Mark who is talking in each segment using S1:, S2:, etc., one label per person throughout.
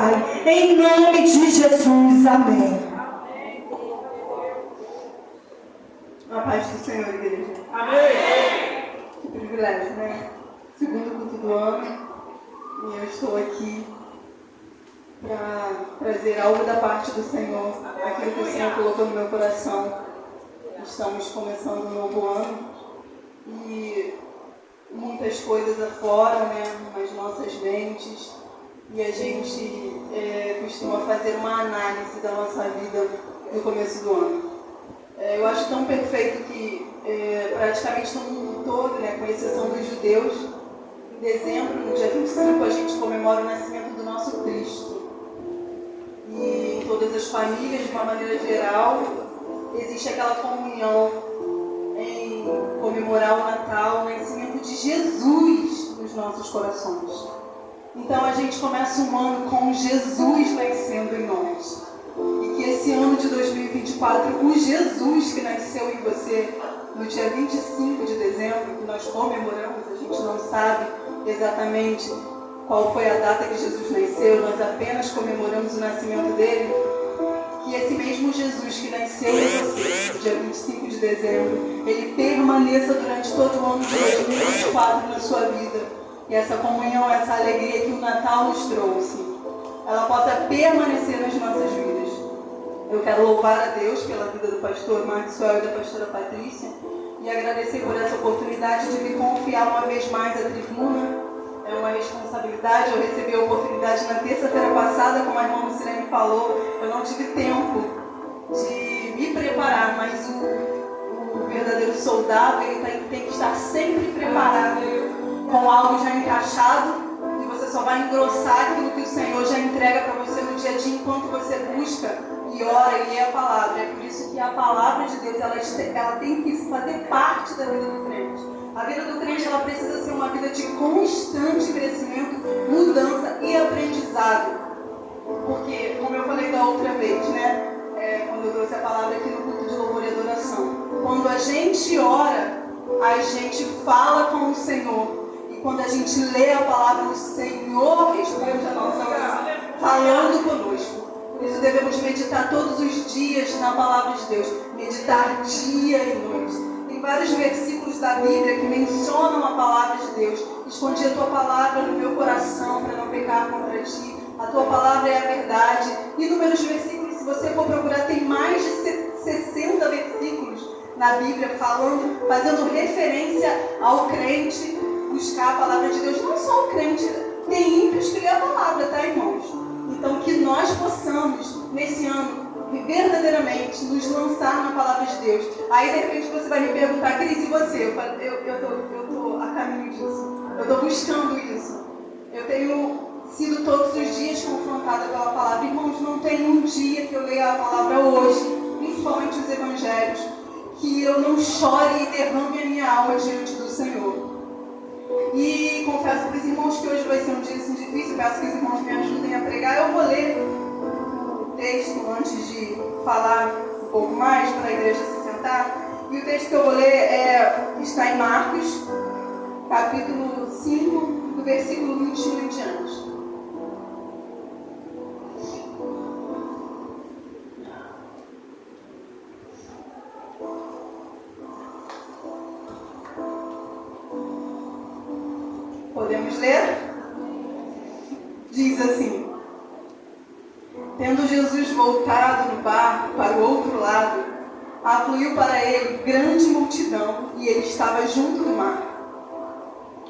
S1: Pai. Em nome de Jesus, amém.
S2: A paz do Senhor, igreja. Amém. Que privilégio, né? Segundo culto do ano. E eu estou aqui para trazer algo da parte do Senhor. Aquilo que o Senhor colocou no meu coração. Estamos começando um novo ano. E muitas coisas afloram, né? Nas nossas mentes. E a gente costuma fazer uma análise da nossa vida no começo do ano. Eu acho tão perfeito que praticamente no mundo todo, né, com exceção dos judeus, em dezembro, no dia 25, a gente comemora o nascimento do nosso Cristo. E em todas as famílias, de uma maneira geral, existe aquela comunhão em comemorar o Natal, o nascimento de Jesus nos nossos corações. Então a gente começa um ano com Jesus nascendo em nós. E que esse ano de 2024, o Jesus que nasceu em você no dia 25 de dezembro, que nós comemoramos, a gente não sabe exatamente qual foi a data que Jesus nasceu, nós apenas comemoramos o nascimento dele. Que esse mesmo Jesus que nasceu em você no dia 25 de dezembro, ele permaneça durante todo o ano de 2024 na sua vida. E essa comunhão, essa alegria que o Natal nos trouxe, ela possa permanecer nas nossas vidas. Eu quero louvar a Deus pela vida do pastor Maxwell e da pastora Patrícia e agradecer por essa oportunidade de me confiar uma vez mais à tribuna. É uma responsabilidade. Eu recebi a oportunidade na terça-feira passada, como a irmã Lucilene falou. Eu não tive tempo de me preparar, mas o verdadeiro soldado, ele tem que estar sempre preparado, com algo já encaixado. Você só vai engrossar aquilo que o Senhor já entrega para você no dia a dia enquanto você busca e ora e lê a palavra. É por isso que a palavra de Deus ela tem que fazer parte da vida do crente. A vida do crente ela precisa ser uma vida de constante crescimento, mudança e aprendizado. Porque, como eu falei da outra vez, né? Quando eu trouxe a palavra aqui no culto de louvor e adoração, quando a gente ora, a gente fala com o Senhor. Quando a gente lê a palavra do Senhor, responde a nossa oração, falando conosco. Por isso devemos meditar todos os dias na palavra de Deus. Meditar dia e noite. Tem vários versículos da Bíblia que mencionam a palavra de Deus. Escondi a tua palavra no meu coração para não pecar contra ti. A tua palavra é a verdade. Inúmeros versículos, se você for procurar, tem mais de 60 versículos na Bíblia fazendo referência ao crente buscar a palavra de Deus. Não só o crente, tem ímpios que lê a palavra, tá, irmãos? Então que nós possamos, nesse ano, verdadeiramente nos lançar na palavra de Deus. Aí de repente você vai me perguntar, Cris, e você? Eu tô a caminho disso. Eu estou buscando isso. Eu tenho sido todos os dias confrontada pela palavra. Irmãos, não tem um dia que eu leia a palavra hoje, principalmente os evangelhos, que eu não chore e derrame a minha alma diante do Senhor. E confesso para os irmãos que hoje vai ser um dia assim difícil. Peço que os irmãos me ajudem a pregar. Eu vou ler o texto antes de falar um pouco mais para a igreja se sentar. E o texto que eu vou ler está em Marcos, capítulo 5, do versículo 21 em diante. Podemos ler? Diz assim: tendo Jesus voltado no barco para o outro lado, afluiu para ele grande multidão e ele estava junto do mar.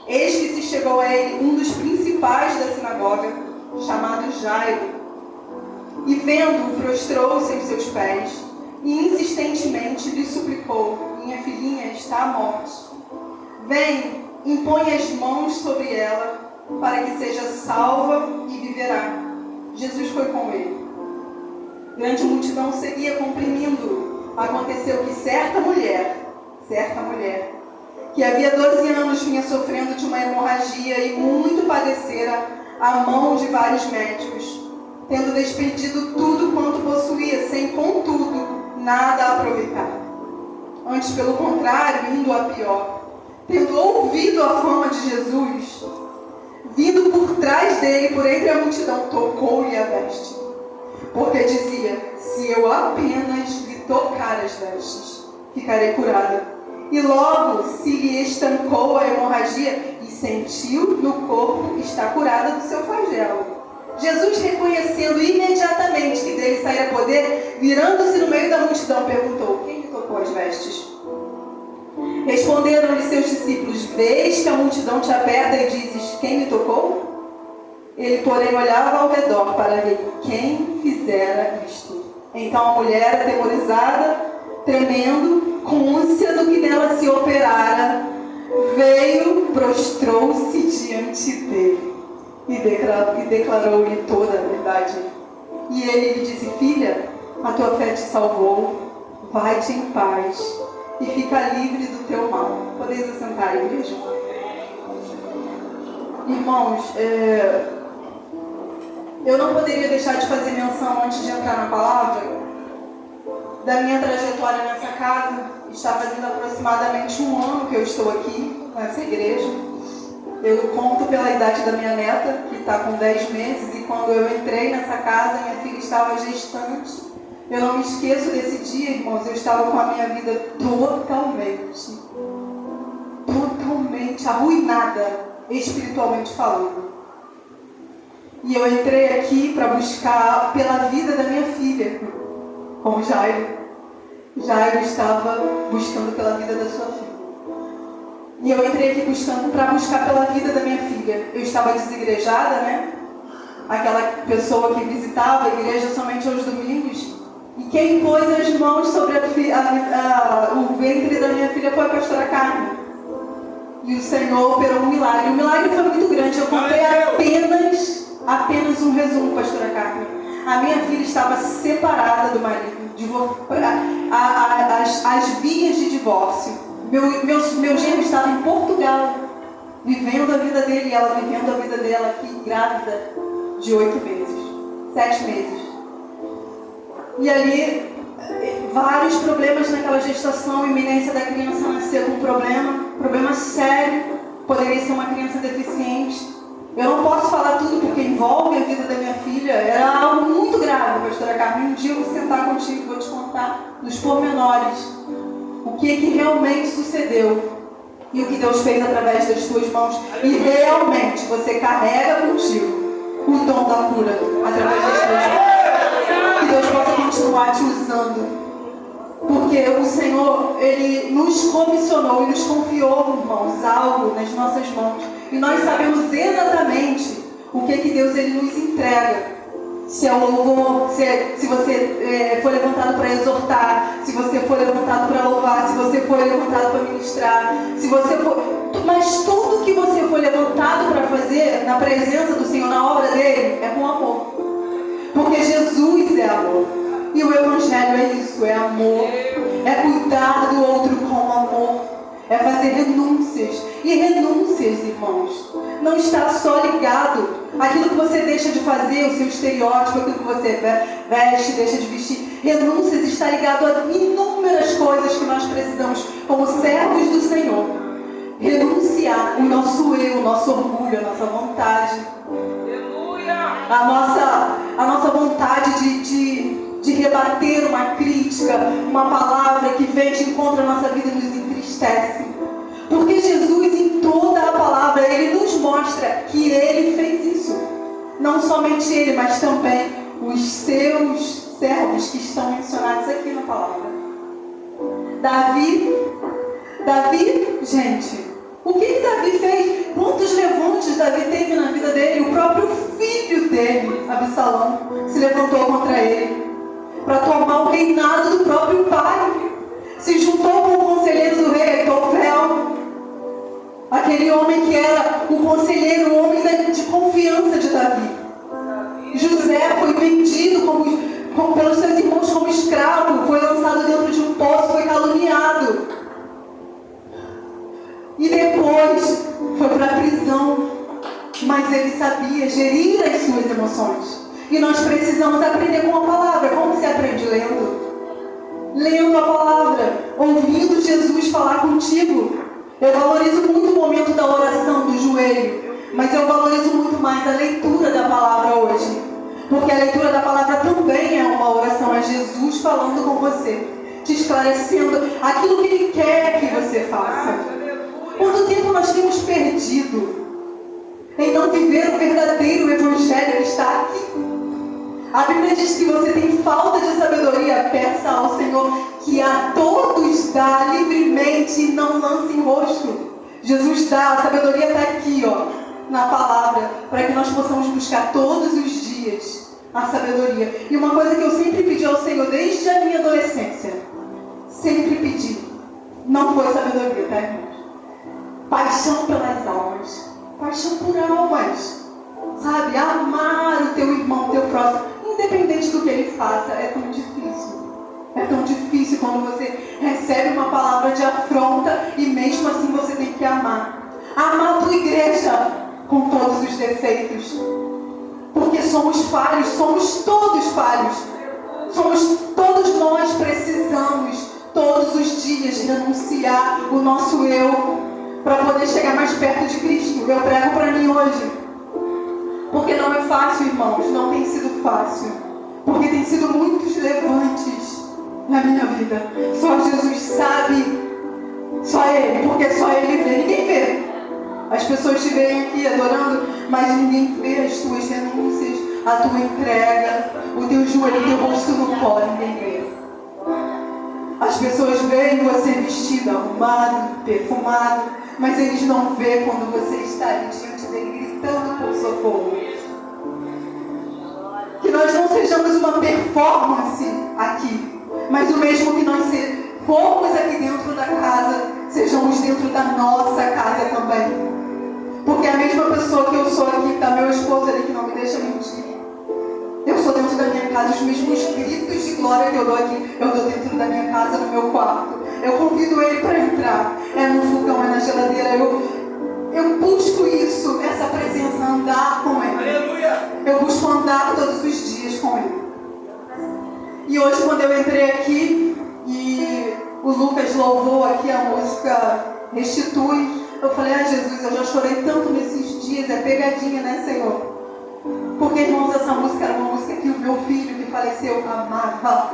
S2: Eis que se chegou a ele um dos principais da sinagoga, chamado Jairo, e vendo-o, prostrou-se aos seus pés e insistentemente lhe suplicou: minha filhinha está à morte. Vem, impõe as mãos sobre ela, para que seja salva e viverá. Jesus foi com ele. Grande multidão seguia comprimindo-o. Aconteceu que certa mulher, que havia 12 anos vinha sofrendo de uma hemorragia e muito padecera à mão de vários médicos, tendo despendido tudo quanto possuía, sem contudo nada aproveitar. Antes, pelo contrário, indo a pior. Tendo ouvido a fama de Jesus, vindo por trás dele, por entre a multidão, tocou-lhe a veste. Porque dizia: se eu apenas lhe tocar as vestes, ficarei curada. E logo se lhe estancou a hemorragia e sentiu no corpo estar curada do seu flagelo. Jesus, reconhecendo imediatamente que dele saíra poder, virando-se no meio da multidão, perguntou: quem lhe tocou as vestes? Responderam-lhe seus discípulos: vês que a multidão te aperta e dizes: quem lhe tocou? Ele, porém, olhava ao redor para ver quem fizera isto. Então a mulher, atemorizada, tremendo, com ânsia do que nela se operara, veio, prostrou-se diante dele e declarou-lhe toda a verdade. E ele lhe disse: filha, a tua fé te salvou, vai-te em paz e fica livre do teu mal. Podeis assentar, igreja? Irmãos, eu não poderia deixar de fazer menção, antes de entrar na palavra, da minha trajetória nessa casa. Está fazendo aproximadamente 1 ano que eu estou aqui, nessa igreja. Eu conto pela idade da minha neta, que está com 10 meses, e quando eu entrei nessa casa, minha filha estava gestante. Eu não me esqueço desse dia, irmãos, eu estava com a minha vida totalmente arruinada, espiritualmente falando. E eu entrei aqui para buscar pela vida da minha filha, com o Jairo. Jairo estava buscando pela vida da sua filha. E eu entrei aqui para buscar pela vida da minha filha. Eu estava desigrejada, né? Aquela pessoa que visitava a igreja somente aos domingos. E quem pôs as mãos sobre o ventre da minha filha foi a pastora Carmen. E o Senhor operou um milagre. O milagre foi muito grande. Eu contei apenas um resumo, pastora Carmen. A minha filha estava separada do marido. As vias de divórcio. Meu genro estava em Portugal, vivendo a vida dele e ela vivendo a vida dela aqui, grávida de 7 meses. E ali, vários problemas naquela gestação, iminência da criança nascer com problema sério, poderia ser uma criança deficiente. Eu não posso falar tudo porque envolve a vida da minha filha, era algo muito grave, pastora Carmen. Um dia eu vou sentar contigo e vou te contar nos pormenores o que realmente sucedeu e o que Deus fez através das tuas mãos. E realmente você carrega contigo o dom da cura através das tuas mãos. Que Deus possa continuar te usando. Porque o Senhor, Ele nos comissionou e nos confiou, irmãos, algo nas nossas mãos. E nós sabemos exatamente o que Deus Ele nos entrega. Se é o louvor, se você for levantado para exortar, se você for levantado para louvar, se você for levantado para ministrar, mas tudo que você for levantado para fazer na presença do Senhor, na obra dele, é com amor. Porque Jesus é amor. E o Evangelho é isso, é amor. É cuidar do outro com amor. É fazer renúncias. E renúncias, irmãos, não está só ligado àquilo que você deixa de fazer, o seu estereótipo, aquilo que você veste, deixa de vestir. Renúncias está ligado a inúmeras coisas que nós precisamos, como servos do Senhor. Renunciar o nosso eu, o nosso orgulho, a nossa vontade. A nossa vontade de rebater uma crítica, uma palavra que vem de encontro à nossa vida e nos entristece. Porque Jesus, em toda a palavra, Ele nos mostra que Ele fez isso. Não somente Ele, mas também os seus servos que estão mencionados aqui na palavra. Davi, gente, o que Davi fez? Quantos levantes Davi teve na vida dele? O próprio filho dele, Absalão, se levantou contra ele para tomar o reinado do próprio pai. Se juntou com o conselheiro do rei, Aitofel, aquele homem que era o conselheiro, o homem de confiança de Davi. José foi vendido pelos seus irmãos como escravo, foi lançado dentro de um poço, foi caluniado. E depois foi para a prisão. Mas ele sabia gerir as suas emoções. E nós precisamos aprender com a palavra. Como se aprende? Lendo a palavra, ouvindo Jesus falar contigo. Eu valorizo muito o momento da oração, do joelho. Mas eu valorizo muito mais a leitura da palavra hoje. Porque a leitura da palavra também é uma oração. É Jesus falando com você, te esclarecendo aquilo que Ele quer que você faça. Quanto tempo nós temos perdido em não viver o verdadeiro evangelho que está aqui? A Bíblia diz que você tem falta de sabedoria, peça ao Senhor que a todos dá livremente e não lance em rosto. Jesus dá, a sabedoria está aqui, na palavra, para que nós possamos buscar todos os dias a sabedoria. E uma coisa que eu sempre pedi ao Senhor desde a minha adolescência, sempre pedi, não foi sabedoria, tá, irmãos? Paixão pelas almas, paixão por almas, sabe? Amar o teu irmão, o teu próximo, independente do que ele faça. É tão difícil. É tão difícil quando você recebe uma palavra de afronta e mesmo assim você tem que amar. Amar a tua igreja com todos os defeitos. Porque somos falhos, somos todos falhos. Todos nós precisamos todos os dias renunciar o nosso eu para poder chegar mais perto de Cristo. Eu prego para mim hoje. Porque não é fácil, irmãos, não tem sido fácil. Porque tem sido muitos levantes na minha vida. Só Jesus sabe, só Ele, porque só Ele vê, ninguém vê. As pessoas te veem aqui adorando, mas ninguém vê as tuas renúncias, a tua entrega, o teu joelho, o teu rosto no pó, ninguém vê. As pessoas veem você vestido, arrumado, perfumado, mas eles não veem quando você está ali diante dele gritando por socorro. Que nós não sejamos uma performance aqui, mas o mesmo que nós formos aqui dentro da casa, sejamos dentro da nossa casa também. Porque a mesma pessoa que eu sou aqui, tá meu esposo ali que não me deixa mentir. Eu sou dentro da minha casa, os mesmos gritos de glória que eu dou aqui, eu dou dentro da minha casa, no meu quarto. Eu convido ele para entrar. É no fogão, é na geladeira. Eu busco isso, essa presença, andar com ele. Aleluia. Eu busco andar todos os dias com ele. E hoje, quando eu entrei aqui e o Lucas louvou aqui a música Restitui, eu falei, Jesus, eu já chorei tanto nesses dias, é pegadinha, né, Senhor? Porque, irmãos, essa música era uma música que o meu filho que faleceu amava.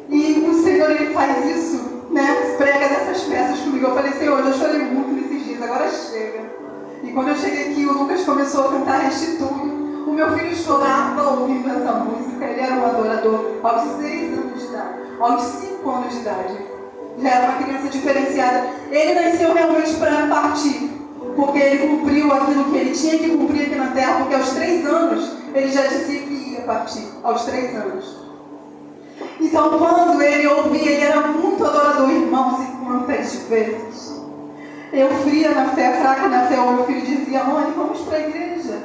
S2: E o Senhor, Ele faz isso, né? Prega dessas peças comigo. Eu falei, Senhor, eu já chorei muito nesses dias, agora chega. E quando eu cheguei aqui, o Lucas começou a cantar Restitui. O meu filho chorava ouvindo essa música. Ele era um adorador aos 6 anos de idade, aos 5 anos de idade. Já era uma criança diferenciada. Ele nasceu realmente para partir, porque ele cumpriu aquilo que ele tinha que cumprir aqui na terra, porque aos 3 anos ele já dizia que ia partir, aos 3 anos. Então, quando ele ouvia, ele era muito adorador, irmãos, e quantas vezes eu fria na fé, fraca na fé, o meu filho dizia, mãe, vamos para a igreja.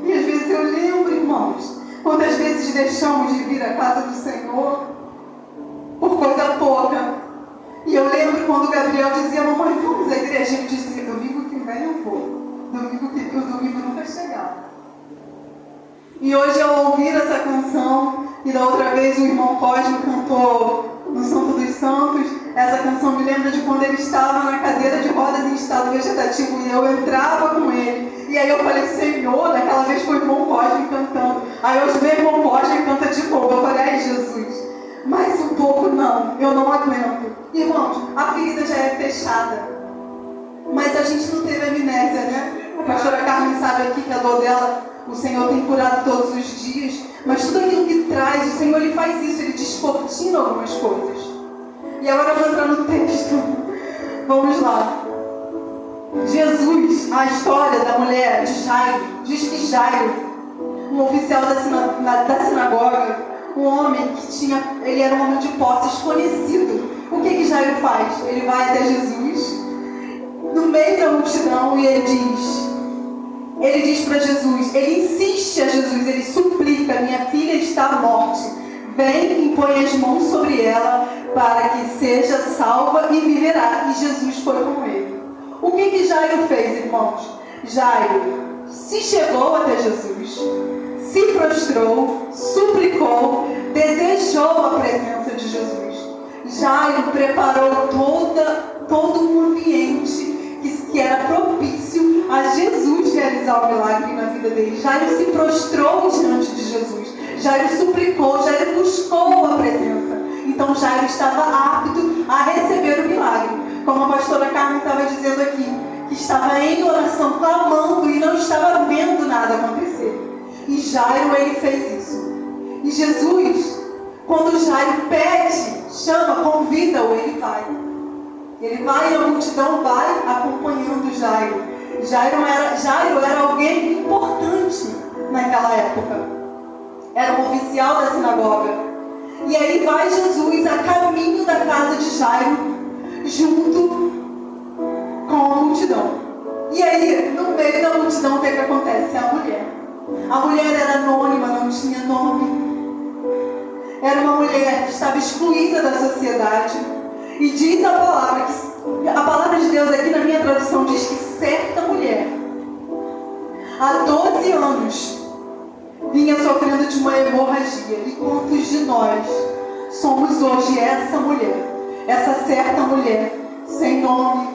S2: E às vezes eu lembro, irmãos, quantas vezes deixamos de vir à casa do Senhor por coisa pouca. E eu lembro quando o Gabriel dizia, mamãe, vamos à igreja. Eu dizia, domingo que vem eu vou. O domingo nunca chegava. E hoje ao ouvir essa canção, e da outra vez o irmão Cosme cantou no Santo dos Santos, essa canção me lembra de quando ele estava na cadeira de rodas em estado vegetativo e eu entrava com ele. E aí eu falei, Senhor, naquela vez foi o irmão Cosme cantando. Aí hoje vem o irmão Cosme e canta de novo. Eu falei, ai Jesus, mais um pouco não, eu não aguento. Irmãos, a ferida já é fechada, mas a gente não teve amnésia, né? A pastora Carmen sabe aqui que a dor dela, o Senhor tem curado todos os dias, mas tudo aquilo que traz, o Senhor, Ele faz isso, Ele descortina algumas coisas. E agora eu vou entrar no texto. Vamos lá. Jesus, a história da mulher de Jairo, diz que Jairo, um oficial da sinagoga, um homem que ele era um homem de posses conhecido. O que Jairo faz? Ele vai até Jesus, no meio da multidão, e ele diz para Jesus, ele insiste a Jesus, ele suplica, minha filha está à morte, vem e impõe as mãos sobre ela, para que seja salva e viverá. E Jesus foi com ele. O que Jairo fez, irmãos? Jairo se chegou até Jesus, se prostrou, suplicou, desejou a presença de Jesus. Jairo preparou todo um ambiente que era propício a Jesus realizar o milagre na vida dele. Jairo se prostrou diante de Jesus. Jairo suplicou, Jairo buscou a presença. Então Jairo estava apto a receber o milagre. Como a pastora Carmen estava dizendo aqui, que estava em oração, clamando e não estava vendo nada acontecer. E Jairo, ele fez isso. E Jesus, quando Jairo pede, chama, convida-o, ele vai. Ele vai e a multidão vai acompanhando Jairo. Jairo era alguém importante naquela época. Era um oficial da sinagoga. E aí vai Jesus a caminho da casa de Jairo, junto com a multidão. E aí, no meio da multidão, o que acontece? A mulher. A mulher era anônima, não tinha nome. Era uma mulher que estava excluída da sociedade. E diz a palavra de Deus aqui na minha tradução diz que certa mulher, há 12 anos, vinha sofrendo de uma hemorragia. E quantos de nós somos hoje essa mulher, essa certa mulher, sem nome,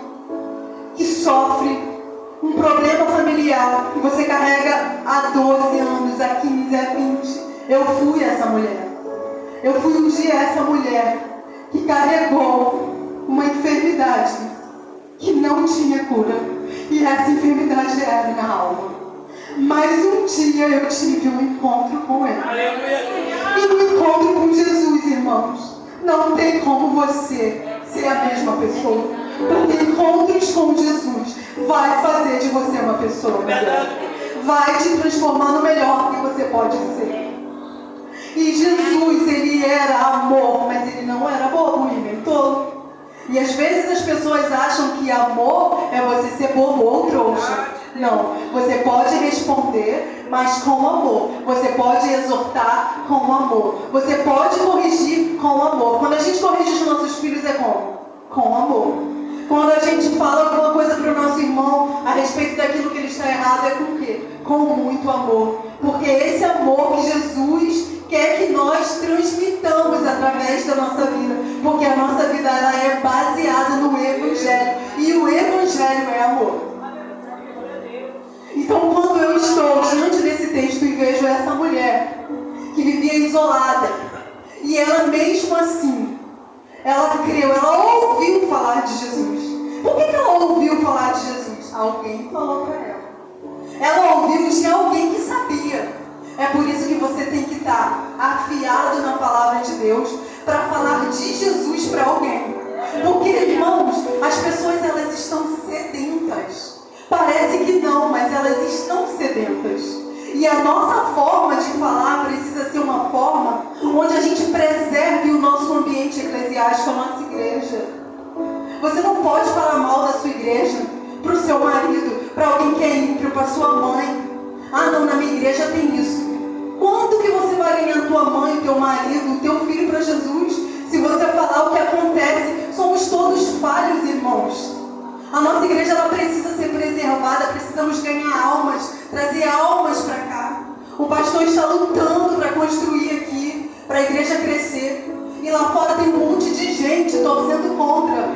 S2: que sofre um problema familiar que você carrega há 12 anos, há 15, há 20. Eu fui essa mulher. Eu fui um dia essa mulher que carregou uma enfermidade que não tinha cura. E essa enfermidade era na alma. Mas um dia eu tive um encontro com Ele. E um encontro com Jesus, irmãos. Não tem como você ser a mesma pessoa. Porque encontros com Jesus vai fazer de você uma pessoa melhor. Vai te transformar no melhor que você pode ser. E Jesus, ele era amor, mas ele não era bobo, nem tolo. E às vezes as pessoas acham que amor é você ser bobo ou trouxa. Não, você pode responder, mas com amor. Você pode exortar com amor. Você pode corrigir com amor. Quando a gente corrige os nossos filhos é como? Com amor. Quando a gente fala alguma coisa para o nosso irmão a respeito daquilo que ele está errado, é com o quê? Com muito amor. Porque esse amor que Jesus quer que nós transmitamos através da nossa vida. Porque a nossa vida ela é baseada no Evangelho. E o Evangelho é amor. Então, quando eu estou diante desse texto e vejo essa mulher que vivia isolada, e ela mesmo assim, ela creu, ela ouviu falar de Jesus. Por que ela ouviu falar de Jesus? Alguém falou para ela. Ela ouviu de alguém que sabia. É por isso que você tem que estar afiado na palavra de Deus para falar de Jesus para alguém. Porque, irmãos, as pessoas elas estão sedentas. Parece que não, mas elas estão sedentas. E a nossa forma de falar precisa ser uma forma onde a gente preserve o nosso ambiente eclesiástico, a nossa igreja. Você não pode falar mal da sua igreja para o seu marido, para alguém que é ímpio, para sua mãe. Ah, não, na minha igreja tem isso. Quanto que você vai ganhar tua mãe, teu marido, teu filho para Jesus? Se você falar o que acontece, somos todos falhos, irmãos. A nossa igreja ela precisa ser preservada, precisamos ganhar almas, trazer almas para cá. O pastor está lutando para construir aqui, para a igreja crescer. E lá fora tem um monte de gente torcendo contra.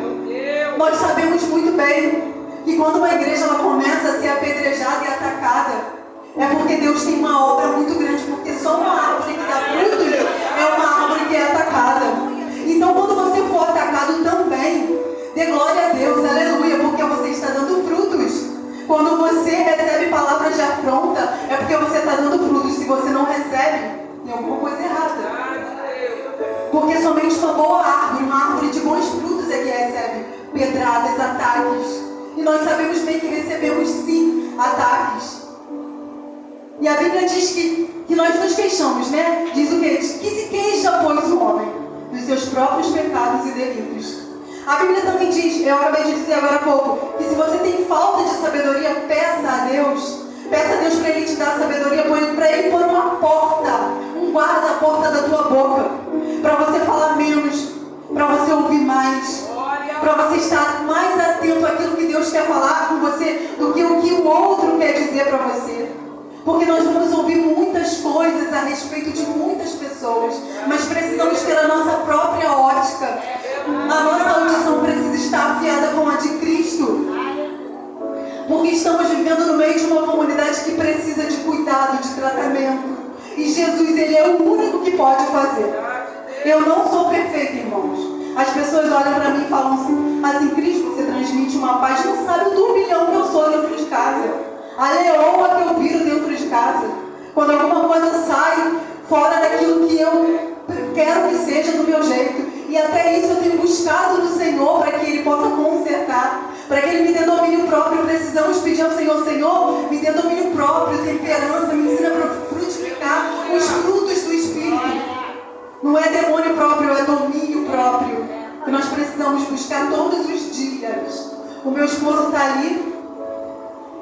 S2: Nós sabemos muito bem que quando uma igreja ela começa a ser apedrejada e atacada, é porque Deus tem uma obra muito grande, porque só uma árvore que dá frutos é uma árvore que é atacada. Então quando você for atacado também, dê glória a Deus, aleluia, porque você está dando frutos. Quando você recebe palavras de afronta, é porque você está dando frutos. Se você não recebe, tem alguma coisa errada. Porque somente uma boa árvore, uma árvore de bons frutos é que recebe pedradas, ataques. E nós sabemos bem que recebemos sim ataques. E a Bíblia diz que nós nos queixamos, né? Diz o quê? Que se queixa, pois, o homem dos seus próprios pecados e delitos. A Bíblia também diz, eu acabei de dizer agora há pouco, que se você tem falta de sabedoria, peça a Deus para Ele te dar sabedoria, para Ele pôr uma porta, um guarda na porta da tua boca, para você falar menos, para você ouvir mais, para você estar mais atento àquilo que Deus quer falar com você do que o que o outro quer dizer para você. Porque nós vamos ouvir muitas coisas a respeito de muitas pessoas, mas precisamos ter a nossa própria ótica. A nossa audição precisa estar afiada com a de Cristo. porque estamos vivendo no meio de uma comunidade que precisa de cuidado, de tratamento. E Jesus, Ele é o único que pode fazer. Eu não sou perfeita, irmãos. As pessoas olham para mim e falam assim, Cristo, você transmite uma paz, não sabe o turbilhão que eu sou dentro de casa. A leoa que eu viro dentro de casa. Quando alguma coisa sai fora daquilo que eu quero que seja do meu jeito. E até isso eu tenho buscado no Senhor para que Ele possa consertar. Para que Ele me dê domínio próprio. Precisamos pedir ao Senhor, Senhor, me dê domínio próprio, temperança, me ensina para frutificar os frutos do Espírito. Não é demônio próprio, é domínio próprio. Que nós precisamos buscar todos os dias. O meu esposo está ali.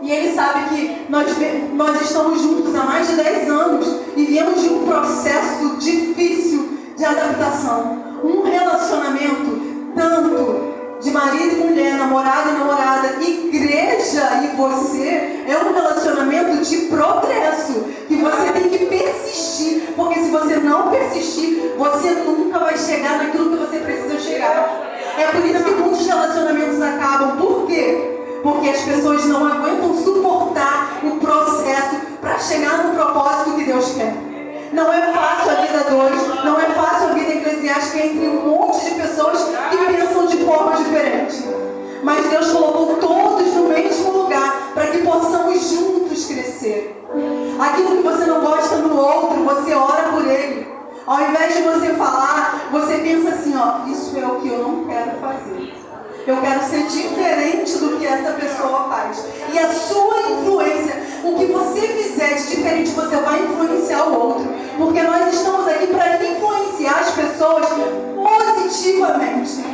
S2: E ele sabe que nós estamos juntos há mais de 10 anos. E viemos de um processo difícil de adaptação. Um relacionamento tanto de marido e mulher, namorado e namorada, igreja e você, é um relacionamento de progresso, que você tem que persistir, porque se você não persistir, você nunca vai chegar naquilo que você precisa chegar. É por isso que muitos relacionamentos acabam. Por quê? Porque as pessoas não aguentam suportar o processo para chegar no propósito que Deus quer. Não é fácil a vida 2, não é fácil a vida eclesiástica entre um monte de pessoas que pensam de forma diferente. Mas Deus colocou todos no mesmo lugar para que possamos juntos crescer. Aquilo que você não gosta no outro, você ora por ele. Ao invés de você falar, você pensa assim, isso é o que eu não quero fazer. Eu quero ser diferente do que essa pessoa faz. E a sua influência, o que você fizer de diferente, você vai influenciar o outro. Porque nós estamos aqui para influenciar as pessoas positivamente.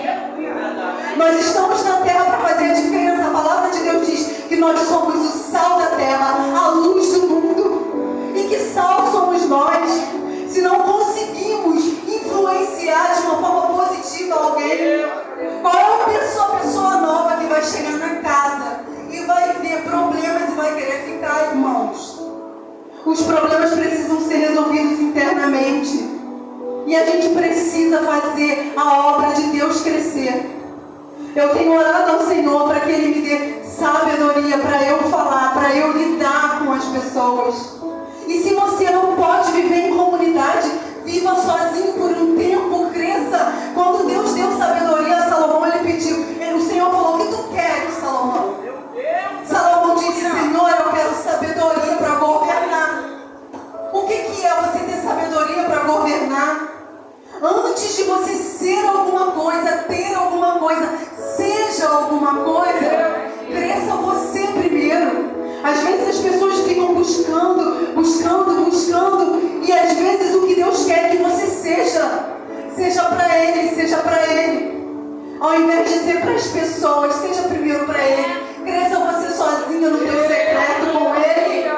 S2: Nós estamos na terra para fazer a diferença. A palavra de Deus diz que nós somos o sal da terra, a luz do mundo. E que sal somos nós, se não conseguimos influenciar de uma forma positiva alguém? Qual é a pessoa nova que vai chegar na casa e vai ter problemas e vai querer ficar, irmãos? Os problemas precisam ser resolvidos internamente. E a gente precisa fazer a obra de Deus crescer. Eu tenho orado ao Senhor para que Ele me dê sabedoria para eu falar, para eu lidar com as pessoas. E se você não pode viver em comunidade, viva sozinho por um tempo, cresça. Quando Deus deu sabedoria a Salomão, Ele pediu. O Senhor falou, o que tu queres, Salomão? Salomão disse, Senhor, eu quero sabedoria para governar. O que é você ter sabedoria para governar? Antes de você ser alguma coisa, ter alguma coisa, seja alguma coisa, cresça você primeiro. Às vezes as pessoas ficam buscando, e às vezes o que Deus quer que você seja para Ele. Ao invés de ser para as pessoas, seja primeiro para Ele. Cresça você sozinho no teu secreto com Ele.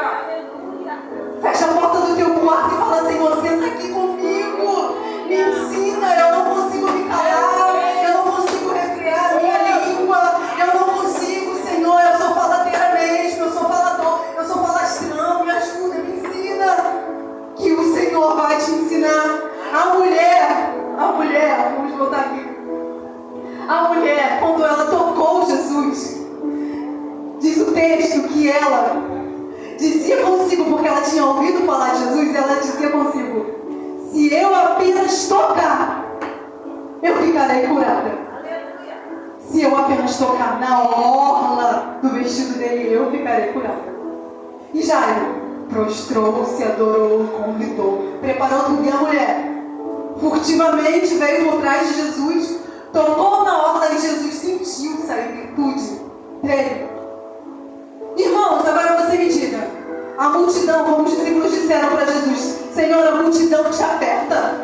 S2: Fecha a porta do teu quarto e fala, Senhor, senta aqui comigo. Me ensina, eu não consigo me calar, eu não consigo refrear a minha língua, eu não consigo, Senhor, eu sou faladeira mesmo, eu sou falador, eu sou falastrão, me ajuda, me ensina. Que o Senhor vai te ensinar. A mulher, vamos voltar aqui. A mulher, quando ela tocou Jesus, diz o texto que ela dizia consigo, porque ela tinha ouvido falar de Jesus, ela dizia consigo, se eu apenas tocar, eu ficarei curada. Se eu apenas tocar na orla do vestido dele, eu ficarei curada. E Jairo prostrou-se, adorou, convidou, preparou tudo. E a mulher furtivamente veio por trás de Jesus, tocou na orla e Jesus sentiu sair virtude dele. Irmãos, agora você me diga, a multidão, como os discípulos disseram para Jesus, Senhor, a multidão te aperta.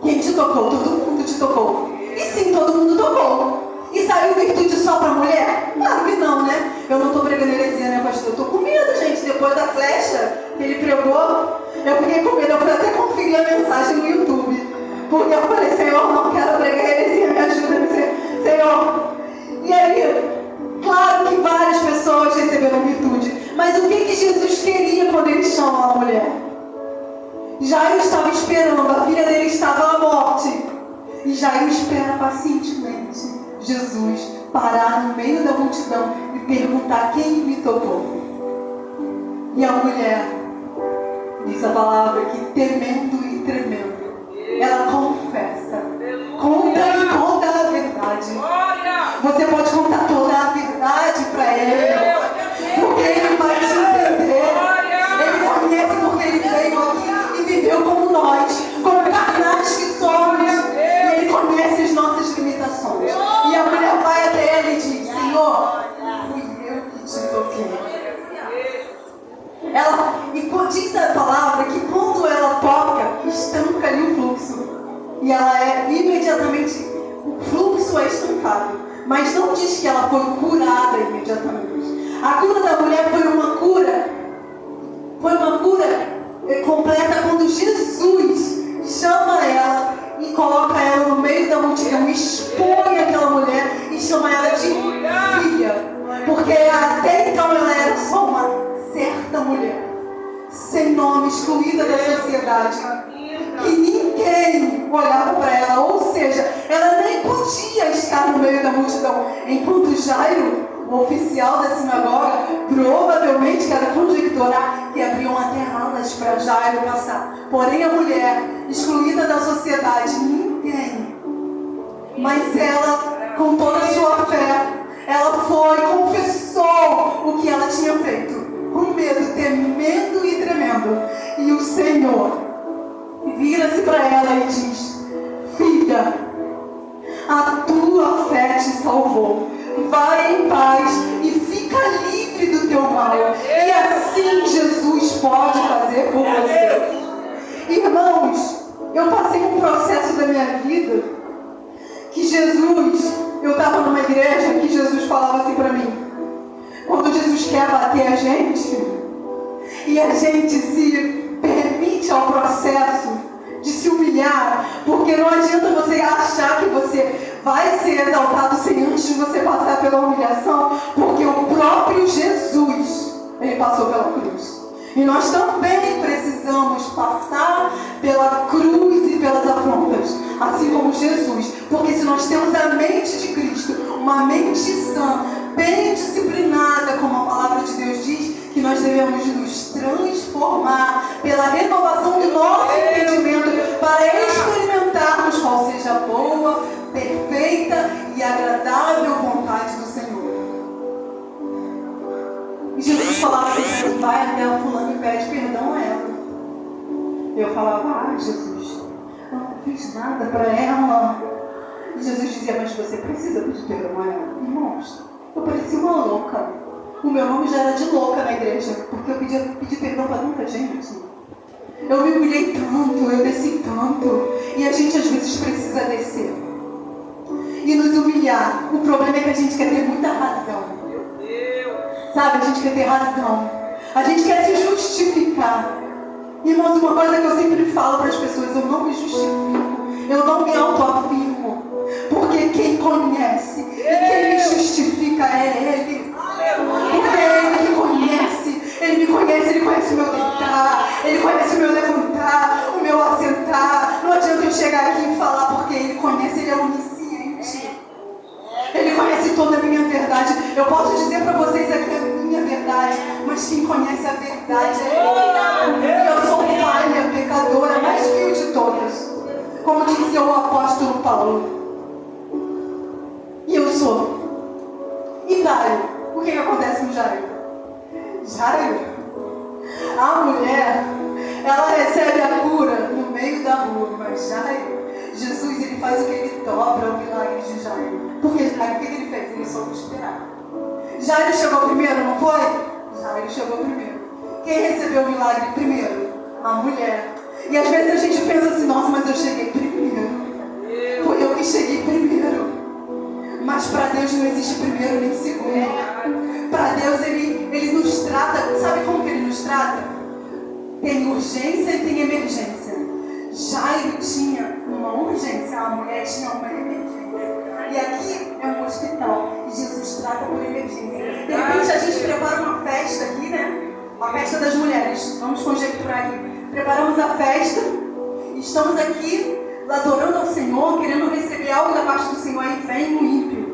S2: Quem te tocou? Todo mundo te tocou. E sim, todo mundo tocou. E saiu virtude só para a mulher? Claro que não, né? Eu não estou pregando heresia, né, pastor? Eu estou com medo, gente. Depois da flecha que ele pregou, eu fiquei com medo. Eu fui até conferir a mensagem no YouTube. Porque eu falei, Senhor, não quero pregar heresia, me ajuda, Senhor. E aí, claro que várias pessoas receberam virtude. Mas o que Jesus queria quando ele chama a mulher? Jairo estava esperando, a filha dele estava à morte. E Jairo espera pacientemente Jesus parar no meio da multidão e perguntar quem me tocou. E a mulher, diz a palavra que temendo e tremendo, ela confessa, conta e conta a verdade. Você pode contar toda a verdade para ele, porque ele vai te entender. Ele conhece porque ele veio aqui e viveu como nós, como carnais que somos. E ele conhece as nossas limitações. E a mulher vai até ele e diz: Senhor, fui eu que te toquei. E diz a palavra que quando ela toca, estanca ali o fluxo. E ela é imediatamente, o fluxo é estancado. Mas não diz que ela foi curada imediatamente. A cura da mulher foi uma cura completa quando Jesus chama ela e coloca ela no meio da multidão, expõe aquela mulher e chama ela de filha. Porque até então ela era só uma certa mulher, sem nome, excluída da sociedade, que ninguém olhava para ela, ou seja, ela nem podia estar no meio da multidão, enquanto Jairo, o oficial da sinagoga, provavelmente que era conjecturar que abriam até alas para Jairo passar. Porém a mulher, excluída da sociedade, ninguém, mas ela, com toda a sua fé, ela foi, confessou o que ela tinha feito, com medo, temendo e tremendo. E o Senhor vira-se para ela e diz: filha, a tua fé te salvou. Vai em paz e fica livre do teu mal. E assim Jesus pode fazer por você. Irmãos, eu passei um processo da minha vida que eu estava numa igreja que Jesus falava assim para mim: quando Jesus quer bater a gente e a gente se permite ao processo de se humilhar, porque não adianta você achar que você vai ser exaltado sem antes de você passar pela humilhação, porque o próprio Jesus, ele passou pela cruz. E nós também precisamos passar pela cruz e pelas afrontas, assim como Jesus. Porque se nós temos a mente de Cristo, uma mente sã, bem disciplinada, como a palavra de Deus diz, que nós devemos nos transformar pela renovação do nosso entendimento, para experimentarmos qual seja a boa, perfeita e agradável vontade do Senhor. E Jesus falava assim: vai até a fulana e pede perdão a ela. Eu falava: Jesus, eu não fiz nada para ela. E Jesus dizia: mas você precisa pedir perdão a ela. Irmãos, eu parecia uma louca. O meu nome já era de louca na igreja, porque eu pedi perdão para tanta gente. Eu me humilhei tanto, eu desci tanto. E a gente às vezes precisa descer e nos humilhar. O problema é que a gente quer ter muita razão. Sabe, a gente quer ter razão. A gente quer se justificar. Irmãos, uma coisa que eu sempre falo para as pessoas: eu não me justifico, eu não me autoafirmo, porque quem conhece e quem me justifica é Ele. Porque é Ele que conhece. Ele me conhece, Ele conhece o meu deitar, Ele conhece o meu levantar, o meu assentar. Não adianta eu chegar aqui e falar, porque Ele conhece, Ele é onisciente. Ele conhece toda a minha verdade. Eu posso dizer para vocês aqui a minha verdade, mas quem conhece a verdade é Ele. E eu sou falha, pecadora, mais vil de todas, como dizia o apóstolo Paulo. E eu sou. E Jairo? O que acontece com Jairo? Jairo, a mulher, ela recebe a cura no meio da rua, mas Jairo, Jesus, ele faz o que? Ele dobra o milagre de Jairo. Porque Jairo, o que ele fez? Ele soube esperar. Jairo chegou primeiro, não foi? Jairo chegou primeiro. Quem recebeu o milagre primeiro? A mulher. E às vezes a gente pensa assim: nossa, mas eu cheguei primeiro. Foi eu que cheguei primeiro. Mas para Deus não existe primeiro nem segundo. Para Deus ele nos trata, sabe como que ele nos trata? Tem urgência e tem emergência. Jairo tinha uma urgência, a mulher tinha uma emergência. E aqui é um hospital e Jesus trata por emergência. De repente a gente prepara uma festa aqui, né? A festa das mulheres. Vamos conjecturar aqui. Preparamos a festa e estamos aqui adorando ao Senhor, querendo receber algo da parte do Senhor. Aí vem o ímpio.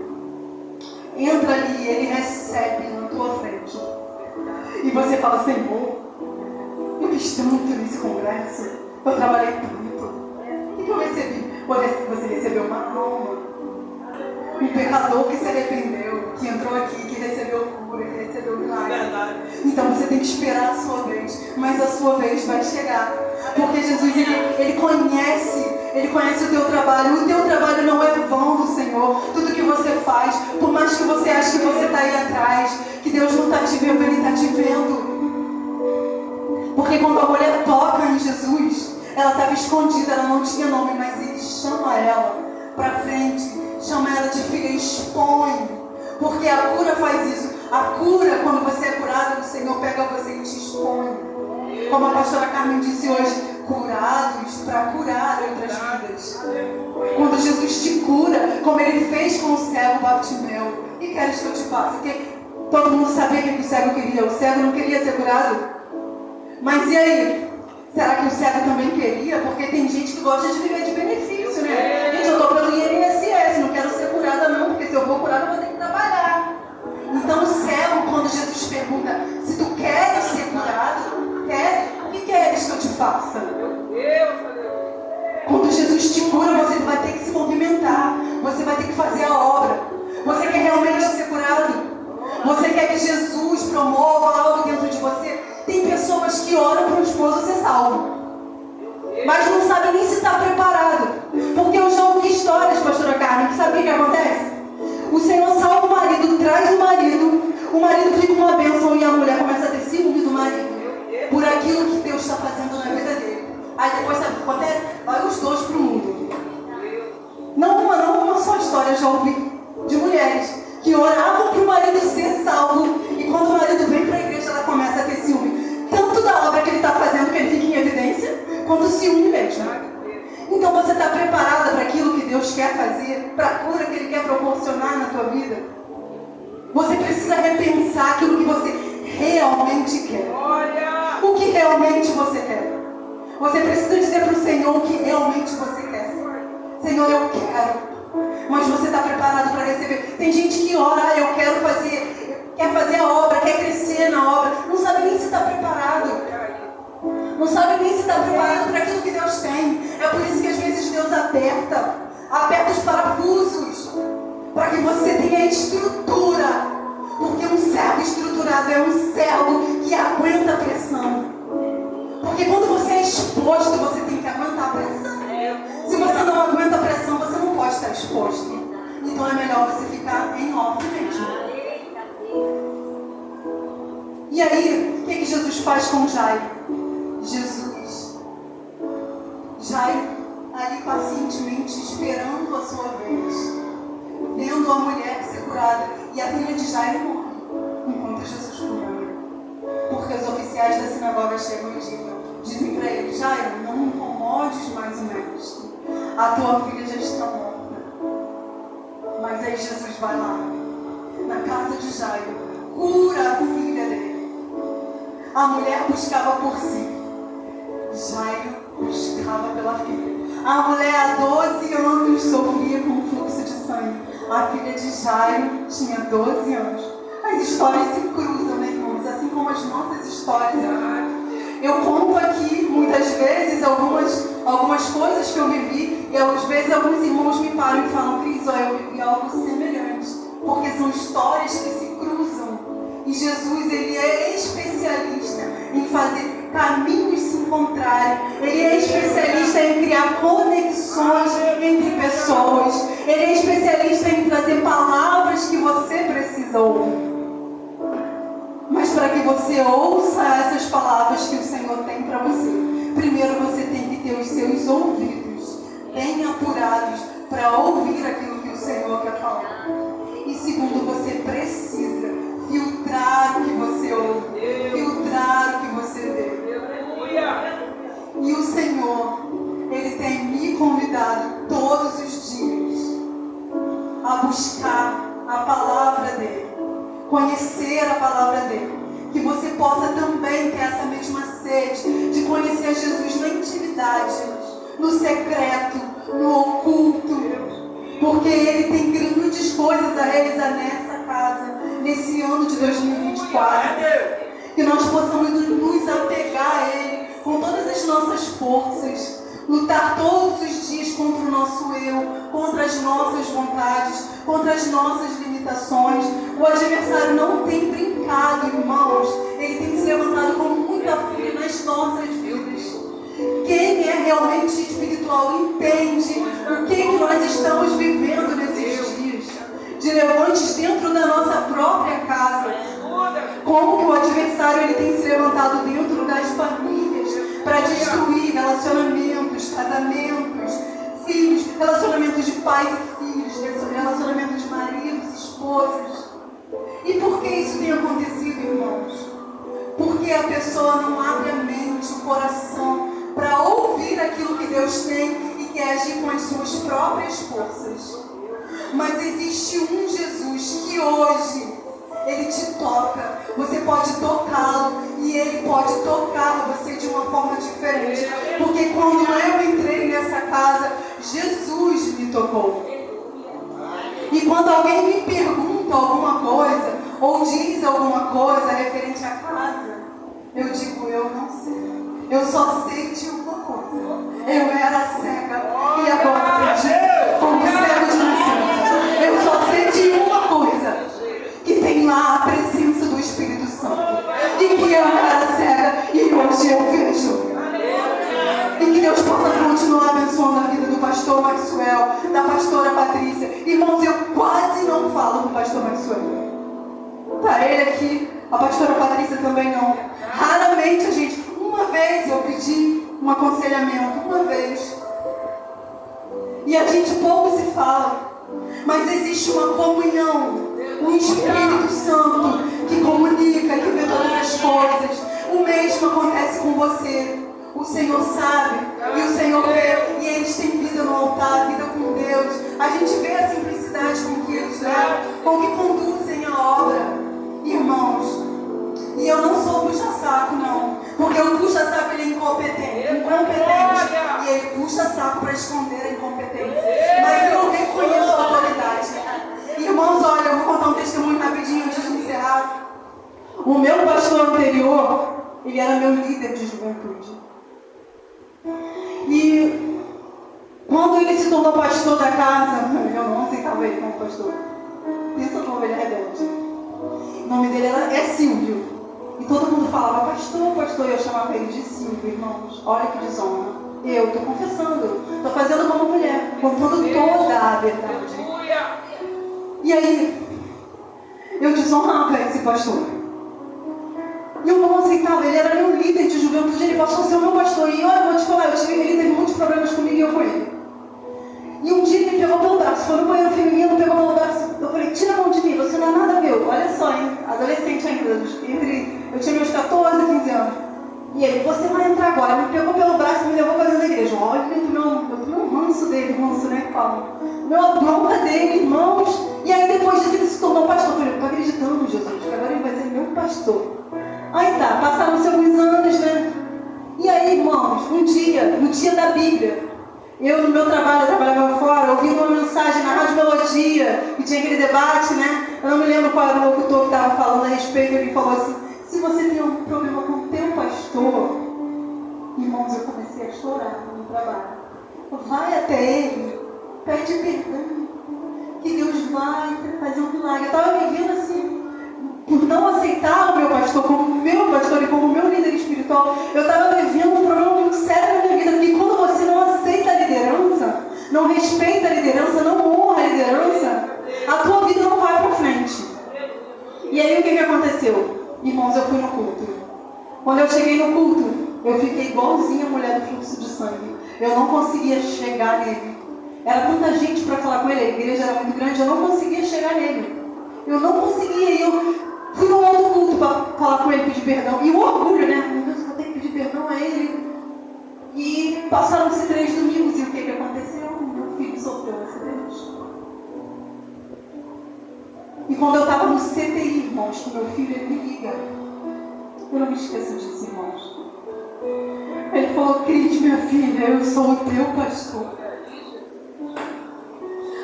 S2: entra ali e ele recebe na tua frente. E você fala, Senhor, eu fiz tanto nesse congresso, eu trabalhei tanto. O que eu recebi? Você recebeu uma alma. Um pecador que se arrependeu, que entrou aqui, que recebeu cura, que recebeu milagre. Então você tem que esperar a sua vez, mas a sua vez vai chegar. Porque Jesus, ele conhece o teu trabalho. O teu trabalho não é vão do Senhor. Tudo que você faz, por mais que você ache que você está aí atrás, que Deus não está te vendo, Ele está te vendo. Porque quando a mulher toca em Jesus, ela estava escondida, ela não tinha nome, mas Ele chama ela para frente, chama ela de filha, expõe. Porque a cura faz isso. A cura, quando você é curado, o Senhor pega você e te expõe. Como a pastora Carmen disse hoje, curados para curar outras vidas. Quando Jesus te cura, como Ele fez com o cego Bartimeu. E queres que eu te faça? Porque todo mundo sabia o que o cego queria. O cego não queria ser curado. Mas e aí? Será que o cego também queria? Porque tem gente que gosta de viver de benefício, né? Gente, eu estou pelo INSS, não quero ser curada não, porque se eu for curada eu vou ter que trabalhar. Então o cego, quando Jesus pergunta, se tu queres ser curado, quer? O que queres que eu te faça? Quando Jesus te cura, você vai ter que se movimentar. Você vai ter que fazer a obra. Você quer realmente ser curado? Você quer que Jesus promova algo dentro de você? Tem pessoas que oram para o esposo ser salvo, mas não sabem nem se está preparado. Porque eu já ouvi histórias, pastora Carmen, que sabe o que acontece? O Senhor salva o marido, traz o marido fica uma bênção e a mulher começa a ter ciúme do marido por aquilo que Deus está fazendo na vida dele. Aí depois sabe o que acontece? Vai os dois para o mundo. Não uma só história, eu já ouvi de mulheres que oravam para o marido ser salvo e quando o marido vem para a igreja ela começa a ter ciúme. Tanto da obra que ele está fazendo, que ele fica em evidência, quanto o ciúme mesmo. Então você está preparada para aquilo que Deus quer fazer, para a cura que Ele quer proporcionar na tua vida? Você precisa repensar aquilo que você realmente quer. O que realmente você quer? Você precisa dizer para o Senhor o que realmente você quer. Senhor, eu quero. Mas você está preparado para receber? Tem gente que ora, eu quero fazer, quer fazer a obra, quer crescer na obra, não sabe nem se está preparado. Não sabe nem se está preparado para aquilo que Deus tem. É por isso que às vezes Deus aperta os parafusos, para que você tenha estrutura. Porque um servo estruturado é um servo que aguenta a pressão. Porque quando você é exposto, você tem que aguentar a pressão. Se você não aguenta a pressão, você não pode estar exposto. Então é melhor você ficar em off mesmo. E aí, o que Jesus faz com Jairo? Jairo ali pacientemente esperando a sua vez, vendo a mulher ser curada, e a filha de Jairo morre enquanto Jesus cura. Porque os oficiais da sinagoga chegam e dizem para ele: Jairo, não incomodes mais o mestre, a tua filha já está morta. Mas aí Jesus vai lá na casa de Jairo, cura a filha dele. A mulher buscava por si, Jairo buscava pela filha. A mulher há 12 anos sofria com um fluxo de sangue. A filha de Jairo tinha 12 anos. As histórias se cruzam, né, irmãos? Assim como as nossas histórias. Eu conto aqui, muitas vezes, algumas coisas que eu vivi. E às vezes alguns irmãos me param e falam: Cris, eu vivi algo semelhante. Porque são histórias que se cruzam. E Jesus, Ele é especialista em fazer caminhos se encontrarem. Ele é especialista em criar conexões entre pessoas. Ele é especialista em trazer palavras que você precisa ouvir. Mas para que você ouça essas palavras que o Senhor tem para você, primeiro você tem que ter os seus ouvidos bem apurados para ouvir aquilo que o Senhor quer falar. E segundo, você precisa filtrar o que você ouve, filtrar o que você vê. E o Senhor, Ele tem me convidado todos os dias a buscar a palavra dEle, conhecer a palavra dEle, que você possa também ter essa mesma sede de conhecer Jesus na intimidade, no secreto, no oculto, porque Ele tem grandes coisas a realizar nessa nesse ano de 2024. Que nós possamos nos apegar a Ele com todas as nossas forças. Lutar todos os dias contra o nosso eu, contra as nossas vontades, contra as nossas limitações. O adversário não tem brincado, irmãos. Ele tem se levantado com muita fúria nas nossas vidas. Quem é realmente espiritual entende o que nós estamos vivendo nesses dias. De levantes dentro da nossa própria casa. Como que o adversário ele tem se levantado dentro das famílias para destruir relacionamentos, casamentos, filhos, relacionamentos de pais e filhos, relacionamentos de maridos e esposas. E por que isso tem acontecido, irmãos? Porque a pessoa não abre a mente, o coração, para ouvir aquilo que Deus tem e quer agir com as suas próprias forças. Mas existe um Jesus que hoje Ele te toca, você pode tocá-lo e Ele pode tocar você de uma forma diferente. Porque quando eu entrei nessa casa, Jesus me tocou. E quando alguém me pergunta alguma coisa, ou diz alguma coisa referente à casa, eu digo, eu não sei. Eu só sei de uma coisa. Eu era cega e agora aprendi como cego de nascença. Eu só sei de uma coisa. Que tem lá a presença do Espírito Santo. E que eu era cega e hoje eu vejo. E que Deus possa continuar abençoando a vida do pastor Maxwell, da pastora Patrícia. Irmãos, eu quase não falo com o pastor Maxwell. Tá ele aqui, a pastora Patrícia também não. Raramente a gente, uma vez eu pedi um aconselhamento, uma vez. E a gente pouco se fala. Mas existe uma comunhão. Um Espírito Santo que comunica, que vê todas as coisas. O mesmo acontece com você. O Senhor sabe e o Senhor vê. E eles têm vida no altar, vida com Deus. A gente vê a simplicidade com que eles levam, com que conduzem a obra. Irmãos, e eu não sou puxa-saco, não. Porque o puxa-saco ele é incompetente. E ele puxa-saco para esconder a incompetência. Mas eu reconheço a autoridade. Irmãos, olha, eu vou contar um testemunho rapidinho antes de encerrar. O meu pastor anterior, ele era meu líder de juventude. E quando ele se tornou pastor da casa, eu não aceitava ele como pastor. Pensa como ele é rebelde. O nome dele é Silvio. E todo mundo falava, pastor, pastor. E eu chamava ele de Silvio, irmãos. Olha que desonra. Eu estou confessando. Estou fazendo como mulher. Contando toda a verdade. E aí, eu desonrava esse pastor. E eu não aceitava, ele era meu líder de juventude, ele passou a ser o meu pastor. E olha, eu vou te falar, ele teve muitos problemas comigo e eu com ele. E um dia ele me pegou pelo braço, foi no banheiro feminino, pegou pelo braço. Eu falei, tira a mão de mim, você não é nada meu. Olha só, hein, adolescente ainda, eu tinha meus 14, 15 anos. E ele, você vai entrar agora. Ele me pegou pelo braço e me levou para dentro da igreja. Olha, eu tomei um ranço dele, né, que fala. Meu bronca dele, irmãos. E aí depois disso ele se tornou pastor. Eu falei, eu estou acreditando em Jesus, que agora ele vai ser meu pastor. Aí tá, passaram-se alguns anos, né? E aí, irmãos, um dia, no dia da Bíblia, eu no meu trabalho, eu trabalhava fora, ouvindo uma mensagem na Rádio Melodia, que tinha aquele debate, né? Eu não me lembro qual era o locutor que estava falando a respeito, ele falou assim, se você tem um problema com o teu pastor, irmãos, eu comecei a chorar no trabalho. Vai até ele, pede perdão, que Deus vai fazer um milagre. Eu estava vivendo assim, por não aceitar o meu pastor como meu pastor e como meu líder espiritual, eu estava vivendo um problema muito sério na minha vida, porque quando você não aceita a liderança, não respeita a liderança, não honra a liderança, a tua vida não vai para frente. E aí o que aconteceu? Irmãos, eu fui no culto. Quando eu cheguei no culto, eu fiquei igualzinha a mulher do fluxo de sangue. Eu não conseguia chegar nele. Era tanta gente para falar com ele, a igreja era muito grande, eu não conseguia chegar nele. Eu não conseguia, e eu fui no outro culto para falar com ele, pedir perdão. E o orgulho, né? Meu Deus, eu vou ter que pedir perdão a ele. E passaram-se 3 domingos, e o que aconteceu? Meu filho sofreu um acidente. E quando eu estava no CTI, irmãos, com meu filho, ele me liga. Eu não me esqueço disso, irmãos. Ele falou, Cris, minha filha, eu sou o teu pastor.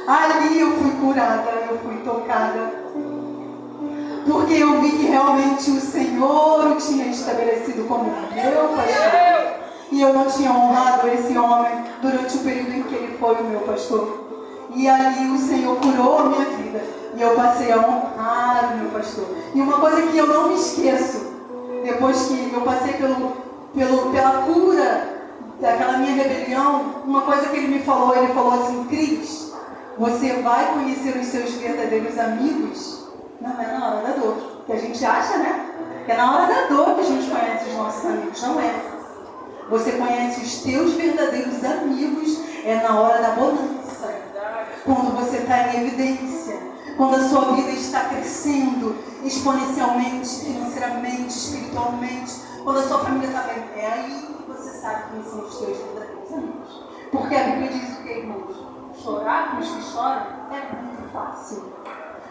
S2: Ali eu fui curada, eu fui tocada. Porque eu vi que realmente o Senhor o tinha estabelecido como meu pastor. E eu não tinha honrado esse homem durante o período em que ele foi o meu pastor. E ali o Senhor curou a minha vida. E eu passei a honrar o meu pastor. E uma coisa que eu não me esqueço, depois que eu passei pela cura daquela minha rebelião, uma coisa que ele falou assim: Cris, você vai conhecer os seus verdadeiros amigos? Não é na hora da dor. Que a gente acha, né? Que é na hora da dor que a gente conhece os nossos amigos. Não é. Você conhece os teus verdadeiros amigos é na hora da bonança. Quando você está em evidência. Quando a sua vida está crescendo exponencialmente, financeiramente, espiritualmente. Quando a sua família está bem. É aí que você sabe quem são os teus verdadeiros amigos. Porque a Bíblia diz o que, irmãos? Chorar com os que choram é muito fácil.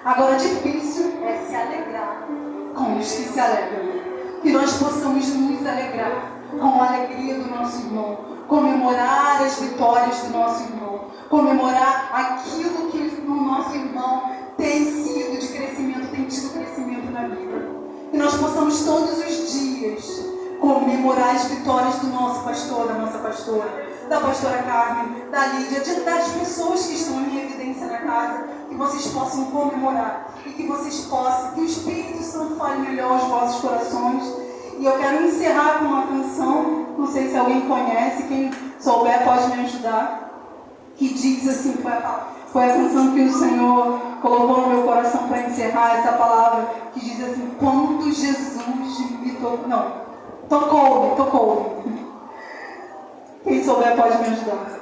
S2: Agora, difícil é se alegrar com os que se alegram. Que nós possamos nos alegrar com a alegria do nosso irmão, comemorar as vitórias do nosso irmão, comemorar aquilo que o nosso irmão tem sido de crescimento, tem tido crescimento na vida. Que nós possamos todos os dias comemorar as vitórias do nosso pastor, da nossa pastora, da pastora Carmen, da Lídia, das pessoas que estão em evidência na casa, que vocês possam comemorar e que vocês possam, que o Espírito Santo fale melhor aos vossos corações. E eu quero encerrar com uma canção, não sei se alguém conhece, quem souber pode me ajudar, que diz assim, foi a canção que o Senhor colocou no meu coração para encerrar essa palavra, que diz assim: quando Jesus me tocou-me. Quem souber pode me ajudar.